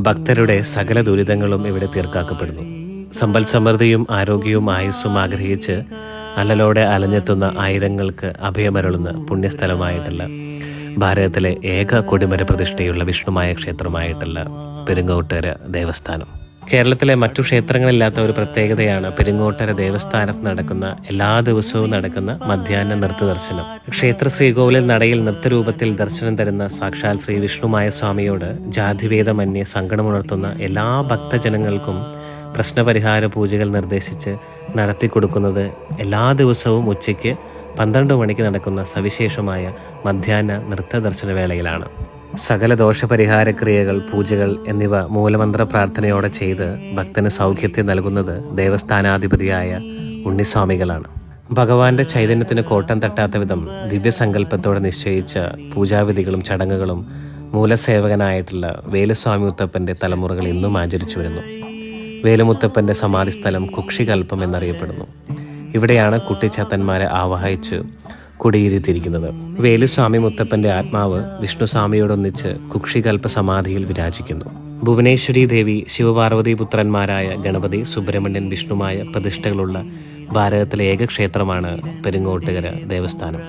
ഭക്തരുടെ സകല ദുരിതങ്ങളും ഇവിടെ തീർക്കാക്കപ്പെടുന്നു. സമ്പൽ സമൃദ്ധിയും ആരോഗ്യവും ആയുസ്സും ആഗ്രഹിച്ച് അലലോടെ അലഞ്ഞെത്തുന്ന ആയിരങ്ങൾക്ക് അഭയമരുളുന്ന പുണ്യസ്ഥലമായിട്ടുള്ള ഭാരതത്തിലെ ഏക കൊടിമര പ്രതിഷ്ഠയുള്ള വിഷ്ണുമായ ക്ഷേത്രമായിട്ടുള്ള പെരിങ്ങോട്ടുകര ദേവസ്ഥാനം. കേരളത്തിലെ മറ്റു ക്ഷേത്രങ്ങളില്ലാത്ത ഒരു പ്രത്യേകതയാണ് പെരിങ്ങോട്ടുകര ദേവസ്ഥാനത്ത് നടക്കുന്ന എല്ലാ ദിവസവും നടക്കുന്ന മധ്യാഹ്ന നൃത്തദർശനം. ക്ഷേത്ര ശ്രീകോവിലിൽ നടയിൽ നൃത്തരൂപത്തിൽ ദർശനം തരുന്ന സാക്ഷാൽ ശ്രീ വിഷ്ണുമായ സ്വാമിയോട് ജാതിഭേദമന്യേ സങ്കടമുണർത്തുന്ന എല്ലാ ഭക്തജനങ്ങൾക്കും പ്രശ്നപരിഹാര പൂജകൾ നിർദ്ദേശിച്ച് നടത്തിക്കൊടുക്കുന്നത് എല്ലാ ദിവസവും ഉച്ചയ്ക്ക് 12 മണിക്ക് നടക്കുന്ന സവിശേഷമായ മധ്യാഹ്ന നൃത്തദർശന വേളയിലാണ്. സകല ദോഷപരിഹാര ക്രിയകൾ, പൂജകൾ എന്നിവ മൂലമന്ത്ര പ്രാർത്ഥനയോടെ ചെയ്ത് ഭക്തന് സൗഖ്യത്തെ നൽകുന്നത് ദേവസ്ഥാനാധിപതിയായ ഉണ്ണിസ്വാമികളാണ്. ഭഗവാന്റെ ചൈതന്യത്തിന് കോട്ടം തട്ടാത്ത വിധം ദിവ്യസങ്കല്പത്തോടെ നിശ്ചയിച്ച പൂജാവിധികളും ചടങ്ങുകളും മൂലസേവകനായിട്ടുള്ള വേലുസ്വാമി മുത്തപ്പൻ്റെ തലമുറകൾ ഇന്നും ആചരിച്ചു വരുന്നു. വേലുമുത്തപ്പൻ്റെ സമാധിസ്ഥലം കുക്ഷികൽപ്പം എന്നറിയപ്പെടുന്നു. ഇവിടെയാണ് കുട്ടിച്ചാത്തന്മാരെ ആവാഹിച്ച് കുടിയിരുത്തിയിരിക്കുന്നത്. വേലുസ്വാമി മുത്തപ്പൻ്റെ ആത്മാവ് വിഷ്ണുസ്വാമിയോടൊന്നിച്ച് കുക്ഷികൽപ്പ സമാധിയിൽ വിരാജിക്കുന്നു. ഭുവനേശ്വരി ദേവി, ശിവപാർവതി പുത്രന്മാരായ ഗണപതി, സുബ്രഹ്മണ്യൻ, വിഷ്ണുമായ പ്രതിഷ്ഠകളുള്ള ഭാരതത്തിലെ ഏക ക്ഷേത്രമാണ് പെരിങ്ങോട്ടുകര ദേവസ്ഥാനം.